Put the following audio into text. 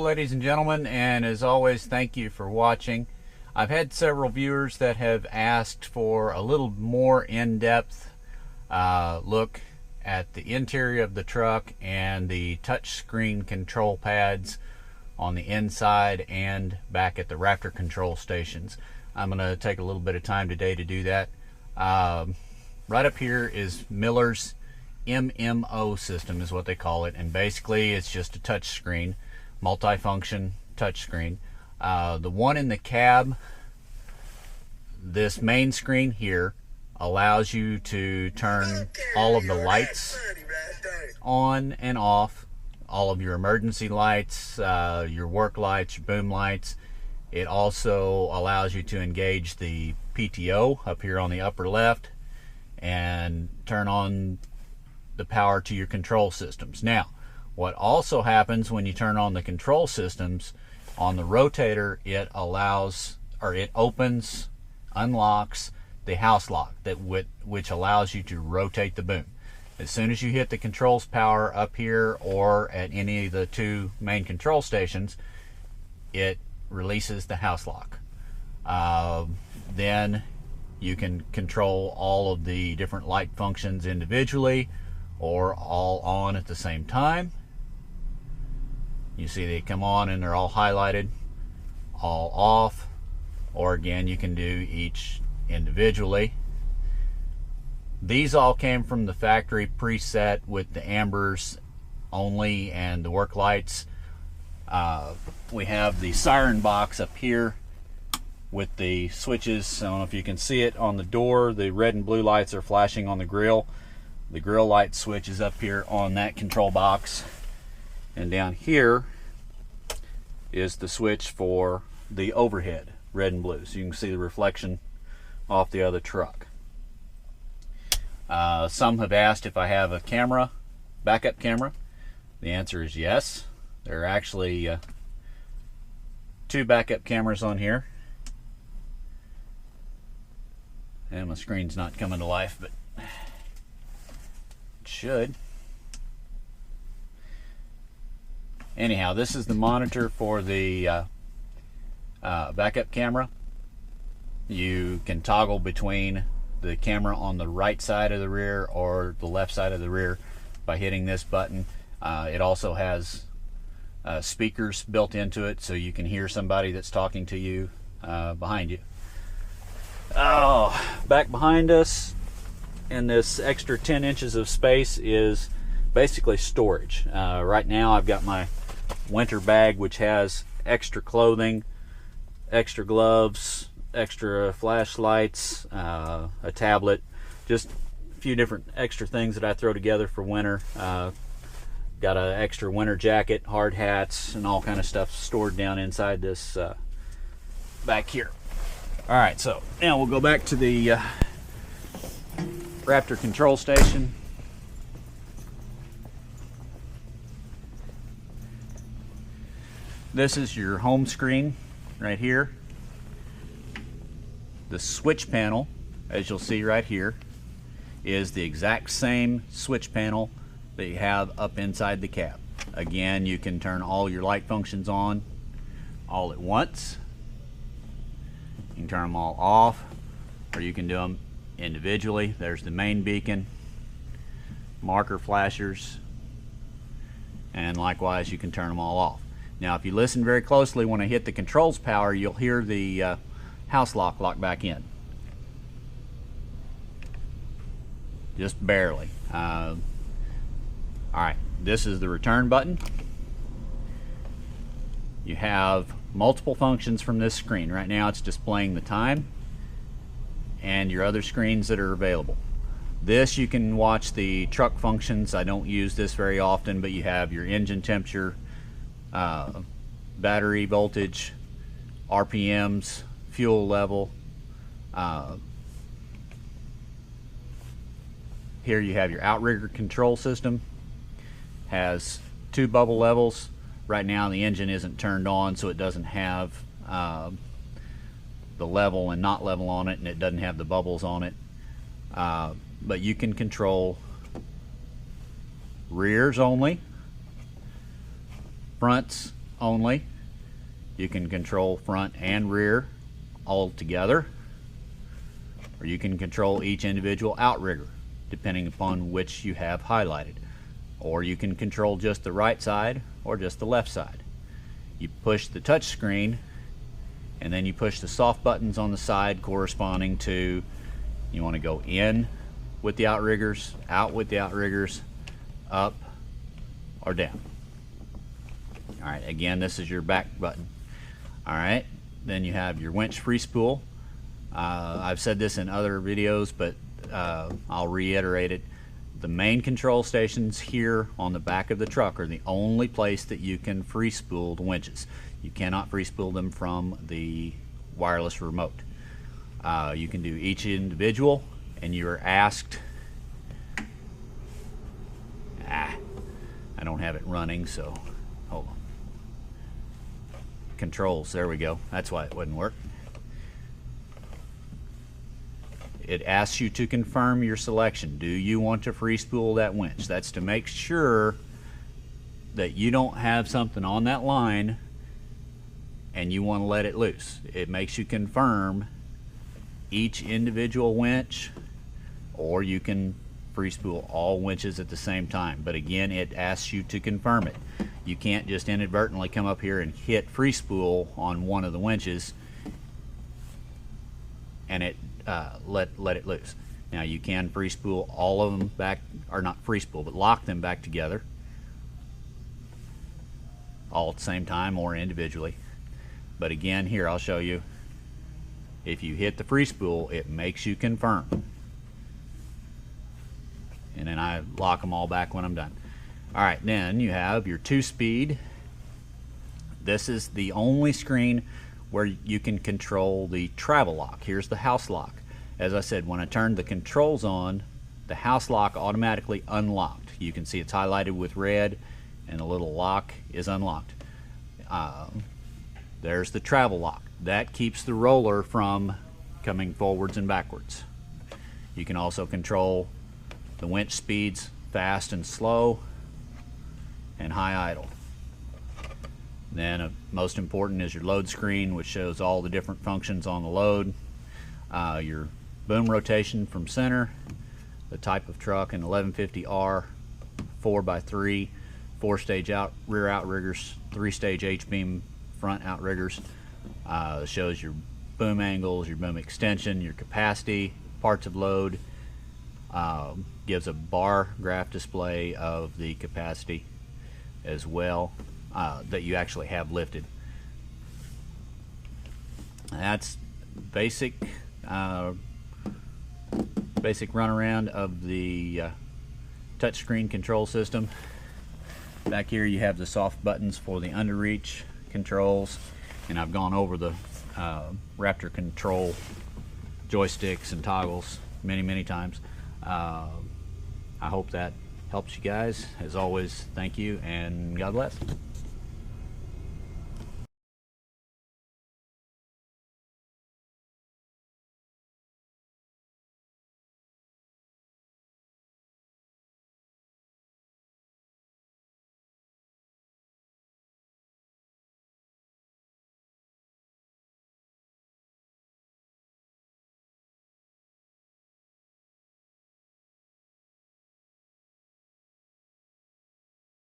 ladies and gentlemen, and as always, thank you for watching. I've had several viewers that have asked for a little more in-depth look at the interior of the truck and the touchscreen control pads on the inside and back at the Raptor control stations. I'm going to take a little bit of time today to do that. Right up here is Miller's MMO system is what they call it, and basically it's just a touch screen, multi-function touch screen. The one in the cab, this main screen here, allows you to turn all of the lights on and off, all of your emergency lights, your work lights, your boom lights. It also allows you to engage the PTO up here on the upper left and turn on the power to your control systems. Now, what also happens when you turn on the control systems, on the rotator, it allows, or it opens, unlocks the house lock, which allows you to rotate the boom. As soon as you hit the controls power up here or at any of the two main control stations, it releases the house lock. Then you can control all of the different light functions individually or all on at the same time. You see they come on and they're all highlighted, all off, or again you can do each individually. These all came from the factory preset with the ambers only and the work lights. We have the Siren Box up here with the switches. I don't know if you can see it on the door. The red and blue lights are flashing on the grill. The grill light switch is up here on that control box. And down here is the switch for the overhead, red and blue. So you can see the reflection off the other truck. Some have asked if I have a camera, backup camera. The answer is yes. There are actually two backup cameras on here. And my screen's not coming to life, but it should. Anyhow, this is the monitor for the backup camera. You can toggle between the camera on the right side of the rear or the left side of the rear by hitting this button. It also has speakers built into it, so you can hear somebody that's talking to you behind you. Oh, back behind us in this extra 10 inches of space is basically storage. Right now I've got my winter bag, which has extra clothing, extra gloves, extra flashlights, a tablet, just a few different extra things that I throw together for winter. Got an extra winter jacket, hard hats, and all kind of stuff stored down inside this back here. All right, so now we'll go back to the Raptor control station. This is your home screen right here. The switch panel, as you'll see right here, is the exact same switch panel that you have up inside the cab. Again, you can turn all your light functions on all at once. You can turn them all off, or you can do them individually. There's the main beacon, marker flashers, and likewise you can turn them all off. Now if you listen very closely, when I hit the controls power, you'll hear the house lock back in. Just barely. Alright, this is the return button. You have multiple functions from this screen. Right now it's displaying the time and your other screens that are available. This, you can watch the truck functions. I don't use this very often, but you have your engine temperature, battery voltage, RPMs, fuel level. Here you have your outrigger control system. Has two bubble levels. Right now the engine isn't turned on, so it doesn't have the level and not level on it, and it doesn't have the bubbles on it. But you can control rears only, fronts, only. You can control front and rear all together, or you can control each individual outrigger depending upon which you have highlighted, or you can control just the right side or just the left side. You push the touch screen and then you push the soft buttons on the side corresponding to, you want to go in with the outriggers, out with the outriggers, up or down. Alright, again, this is your back button. Alright, then you have your winch free spool. I've said this in other videos, but I'll reiterate it. The main control stations here on the back of the truck are the only place that you can free spool the winches. You cannot free spool them from the wireless remote. You can do each individual, and you are asked, I don't have it running, so hold on. Controls, there we go. That's why it wouldn't work. It asks you to confirm your selection. Do you want to free spool that winch? That's to make sure that you don't have something on that line and you want to let it loose. It makes you confirm each individual winch, or you can free spool all winches at the same time. But again, it asks you to confirm it. You can't just inadvertently come up here and hit free spool on one of the winches and it let it loose. Now you can free spool all of them back, or not free spool, but lock them back together all at the same time or individually. But again, here I'll show you. If you hit the free spool, it makes you confirm. And then I lock them all back when I'm done. Alright, then you have your 2-speed. This is the only screen where you can control the travel lock. Here's the house lock. As I said, when I turn the controls on, the house lock automatically unlocked. You can see it's highlighted with red and the little lock is unlocked. There's the travel lock. That keeps the roller from coming forwards and backwards. You can also control the winch speeds, fast and slow, and high idle. Then most important is your load screen, which shows all the different functions on the load. Your boom rotation from center, the type of truck, an 1150R 4x3, 4-stage rear outriggers, 3-stage H-beam front outriggers. Shows your boom angles, your boom extension, your capacity, parts of load. Gives a bar graph display of the capacity as well, that you actually have lifted. That's basic run around of the touchscreen control system. Back here you have the soft buttons for the underreach controls, and I've gone over the Raptor control joysticks and toggles many times. I hope that helps you guys. As always, thank you and God bless.